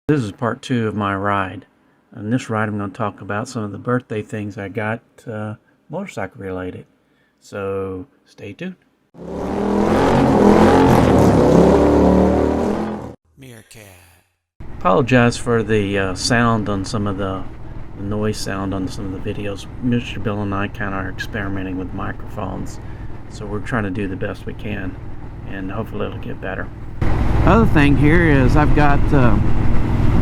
This is part 2 of my ride. In this ride I'm going to talk about some of the birthday things I got motorcycle related. So stay tuned. Meerkat. Apologize for the sound on some of the noise sound on some of the videos. Mr. Bill and I kind of are experimenting with microphones, so we're trying to do the best we can, and hopefully it'll get better. Other thing here is I've got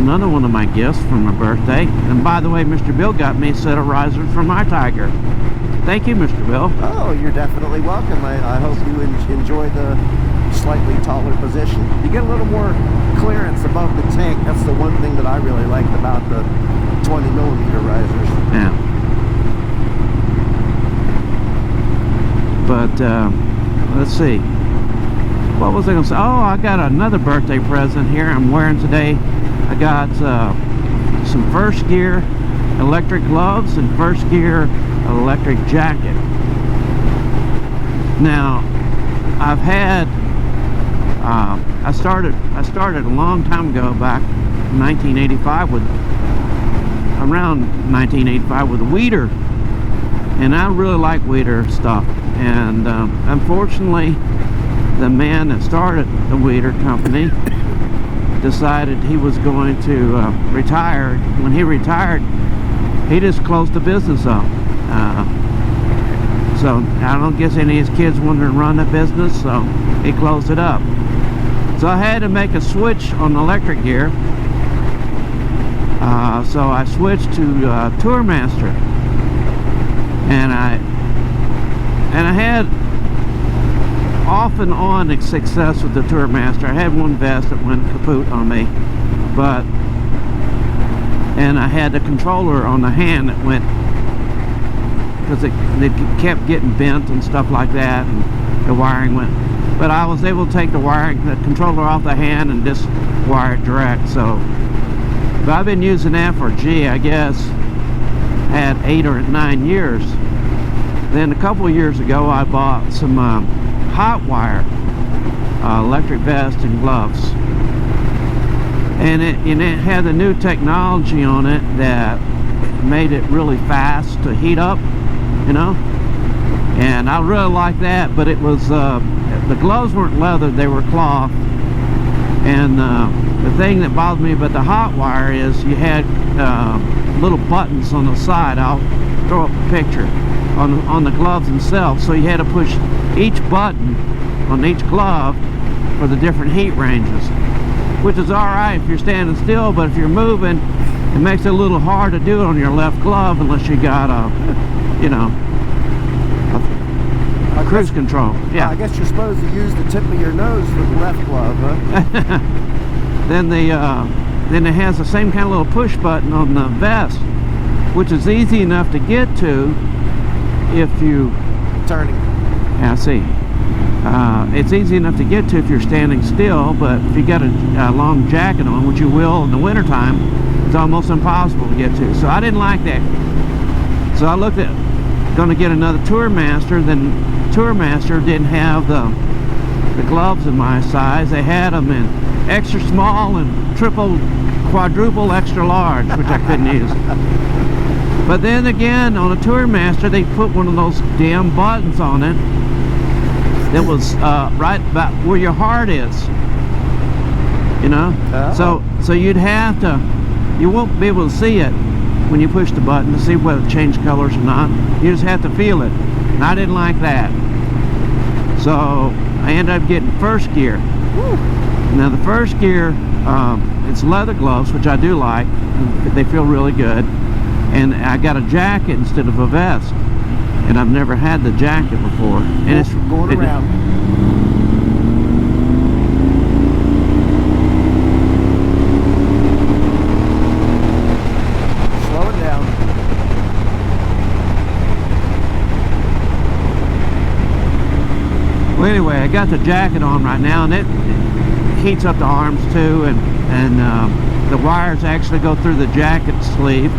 another one of my gifts for my birthday. And by the way, Mr. Bill got me a set of risers for my Tiger. Thank you, Mr. Bill. Oh, you're definitely welcome. I hope you enjoy the slightly taller position. You get a little more clearance above the tank. That's the one thing that I really liked about the 20mm risers. Yeah. But, let's see. What was I going to say? Oh, I got another birthday present here I'm wearing today. I got some first gear electric gloves and first gear electric jacket. Now, I've had I started a long time ago, back in 1985 with around 1985 with a weeder, and I really like weeder stuff. And unfortunately, the man that started the weeder company decided he was going to retire. When he retired, he just closed the business up. So I don't guess any of his kids wanted to run the business, so he closed it up. So I had to make a switch on electric gear. So I switched to Tourmaster, and I had off and on success with the Tourmaster. I had one vest that went kaput on me, and I had the controller on the hand that went, because it kept getting bent and stuff like that, and the wiring went. But I was able to take the controller off the hand and just wire it direct. So, but I've been using that for, I guess, had 8 or 9 years. Then a couple of years ago, I bought some hot wire electric vest and gloves, and it had the new technology on it that made it really fast to heat up, you know, and I really like that. But it was the gloves weren't leather, they were cloth. And the thing that bothered me about the hot wire is you had little buttons on the side. I'll throw up a picture on the gloves themselves, so you had to push each button on each glove for the different heat ranges, which is alright if you're standing still, but if you're moving, it makes it a little hard to do it on your left glove unless you got a cruise control. Yeah, I guess you're supposed to use the tip of your nose for the left glove, huh? Then it has the same kind of little push button on the vest, which is easy enough to get to if you turning. Yeah, see. It's easy enough to get to if you're standing still, but if you got a long jacket on, which you will in the wintertime, it's almost impossible to get to. So I didn't like that. So I looked at going to get another Tourmaster. Then Tourmaster didn't have the gloves in my size. They had them in extra small and triple, quadruple extra large, which I couldn't use. But then again, on a Tourmaster, they put one of those damn buttons on it that was right about where your heart is, you know. So you'd have to, you won't be able to see it when you push the button to see whether it changed colors or not. You just have to feel it, and I didn't like that. So I ended up getting first gear. Woo. Now the first gear, it's leather gloves, which I do like. They feel really good. And I got a jacket instead of a vest, and I've never had the jacket before. And it's going around. Slow it down. Well, anyway, I got the jacket on right now, and it heats up the arms too, and the wires actually go through the jacket sleeve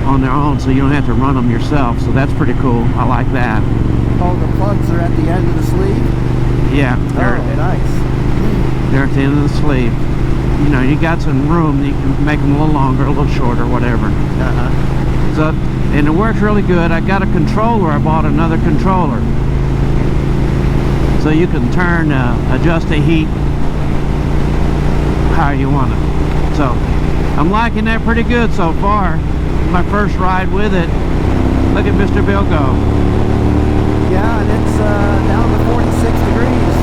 on their own, so you don't have to run them yourself. So that's pretty cool. I like that. Oh, the plugs are at the end of the sleeve? Yeah. Oh, nice. They're at the end of the sleeve. you know, you got some room, you can make them a little longer, a little shorter, whatever. Uh-huh. So, and it works really good. I got a controller. I bought another controller, so you can turn, adjust the heat how you want it. So I'm liking that pretty good so far. My first ride with it. Look at Mr. Bill go. Yeah, and it's down to 46 degrees.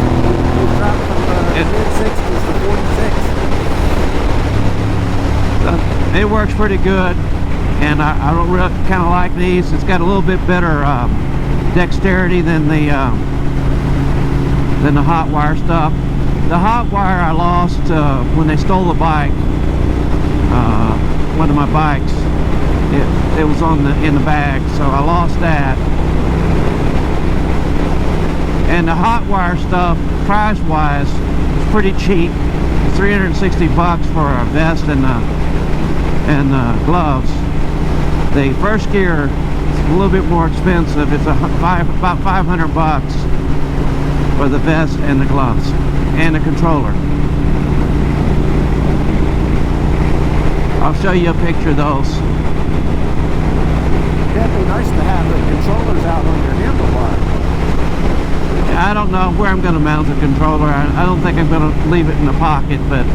We've dropped from mid-60s to 46. It works pretty good, and I really kind of like these. It's got a little bit better dexterity than the hot wire stuff. The hot wire I lost when they stole the bike. One of my bikes. It was in the bag, so I lost that. And the hot wire stuff, price-wise, is pretty cheap. It's $360 for a vest and gloves. The first gear is a little bit more expensive. It's about $500 for the vest and the gloves and the controller. I'll show you a picture of those. It'd be nice to have the controllers out on your handlebar. I don't know where I'm going to mount the controller. I don't think I'm going to leave it in the pocket, but...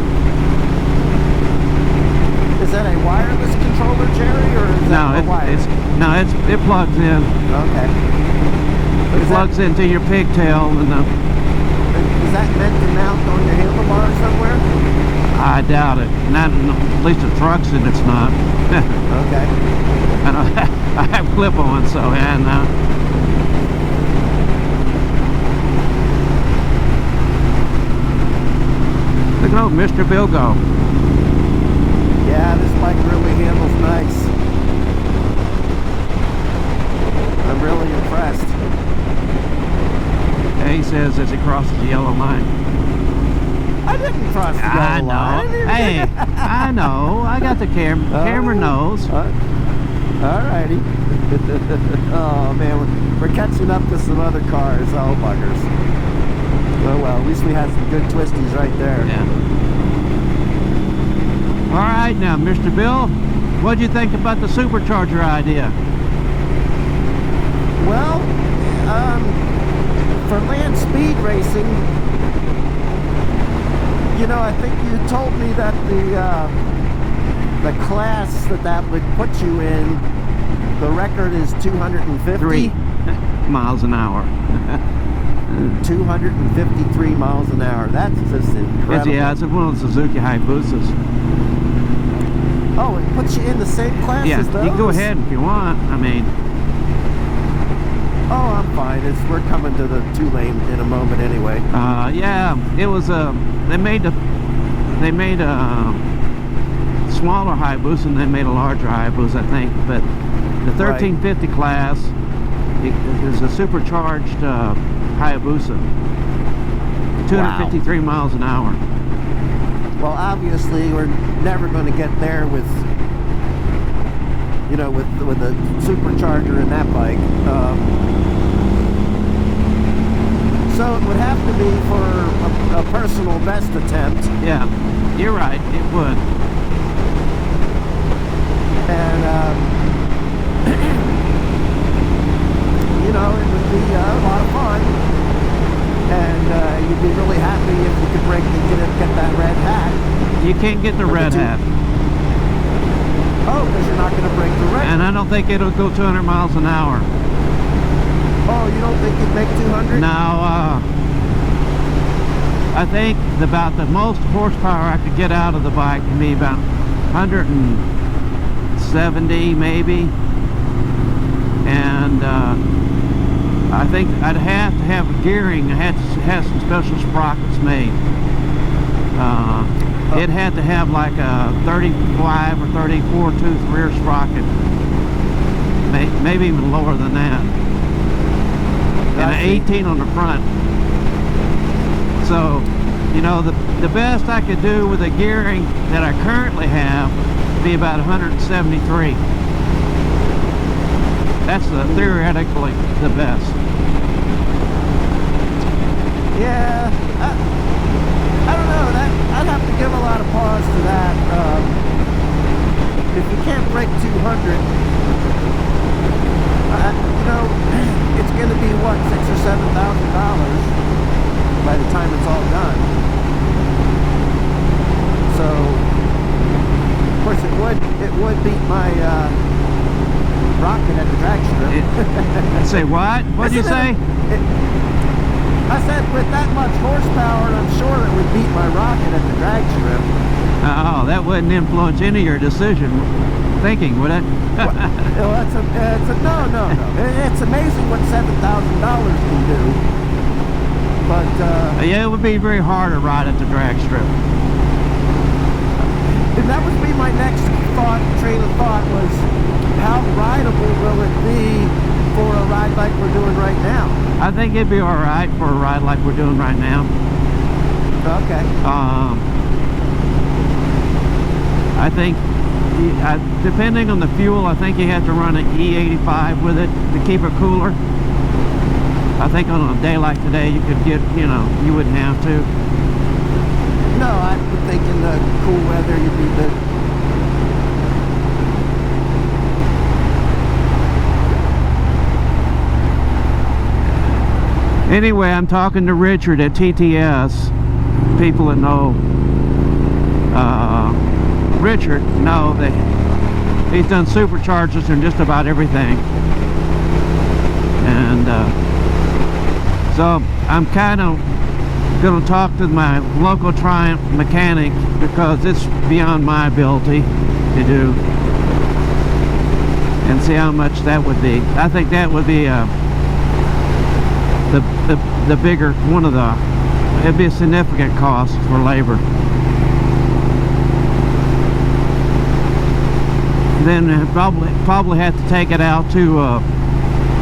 Is that a wireless controller, Jerry, or is that a wire? It plugs in. Okay. It plugs into your pigtail, and is that meant to mount on your handlebar somewhere? I doubt it. Not, at least the trucks, and it's not. Okay. I have clip-on, so yeah, no. Look at Mr. Bill go. Yeah, this bike really handles nice. I'm really impressed. Yeah, he says as he crosses the yellow line. I didn't cross the yellow line. Hey, I know. I got the camera. Camera knows. Alrighty. Oh man, we're catching up to some other cars. Oh buggers. Oh well, at least we had some good twisties right there. Yeah. All right, now, Mr. Bill, what do you think about the supercharger idea? Well, for land speed racing, you know, I think you told me that the class that would put you in, the record is 250? 3 miles an hour. 253 miles an hour. That's just incredible. It's one of the Suzuki Hayabusas. Oh, it puts you in the same class as those? You can go ahead if you want. I mean... Oh, I'm fine. We're coming to the 2-lane in a moment anyway. Yeah, it was they made a smaller Hayabusa and they made a larger Hayabusa, I think. But the 1350 class is a supercharged Hayabusa, 253 miles an hour. Well, obviously, we're never going to get there with, you know, with a supercharger in that bike. So it would have to be for a personal best attempt. Yeah, you're right. It would. And you know, it would be a lot of fun. And you'd be really happy if you could get that red hat. You can't get the red hat. Oh, because you're not going to break the record. And I don't think it'll go 200 miles an hour. Oh, you don't think you'd make 200? No, I think about the most horsepower I could get out of the bike would be about 170 maybe. And I think I'd have to have a gearing. I had to have some special sprockets made. It had to have like a 35 or 34 tooth rear sprocket, maybe even lower than that, and an 18 on the front. So, you know, the best I could do with the gearing that I currently have would be about 173. That's theoretically the best. Yeah, I don't know. I'd have to give a lot of break 200, you know, it's going to be what, $6,000 or $7,000 by the time it's all done. So, of course, it would beat my rocket at the drag strip. Say what? What'd you say? I said with that much horsepower, I'm sure it would beat my rocket at the drag strip. Oh, that wouldn't influence any of your decision thinking, would it? Well, no. It's amazing what $7,000 can do. But yeah, it would be very hard to ride at the drag strip. And that would be my next train of thought was, how rideable will it be for a ride like we're doing right now? I think it'd be all right for a ride like we're doing right now. Okay. I think, depending on the fuel, I think you have to run an E85 with it to keep it cooler. I think on a day like today, you could get, you know, you wouldn't have to. No, I would think in the cool weather you'd be good. Anyway, I'm talking to Richard at TTS. People that know Richard know that he's done superchargers and just about everything. And so I'm kind of going to talk to my local Triumph mechanic because it's beyond my ability to do, and see how much that would be. I think that would be the bigger one of the, it'd be a significant cost for labor. Then probably have to take it out to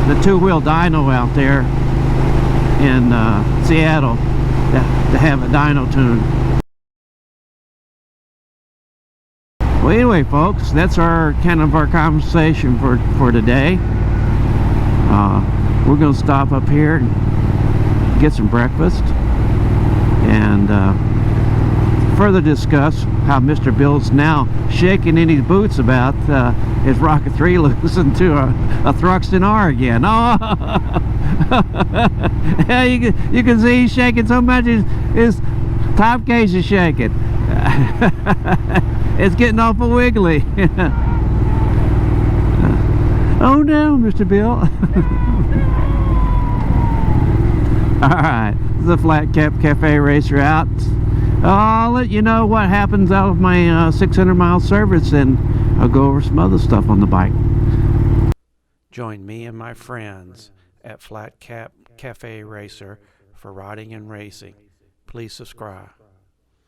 the two-wheel dyno out there in Seattle to have a dyno tune. Well, anyway, folks, that's our kind of our conversation for today. We're going to stop up here and get some breakfast and further discuss how Mr. Bill's now shaking in his boots about his Rocket 3 losing to a Thruxton R again. Oh, yeah, you can see he's shaking so much his top case is shaking. It's getting awful wiggly. Oh no, Mr. Bill. Alright, this is the Flat Cap Cafe Racer out. I'll let you know what happens out of my 600-mile service, and I'll go over some other stuff on the bike. Join me and my friends at Flat Cap Cafe Racer for riding and racing. Please subscribe.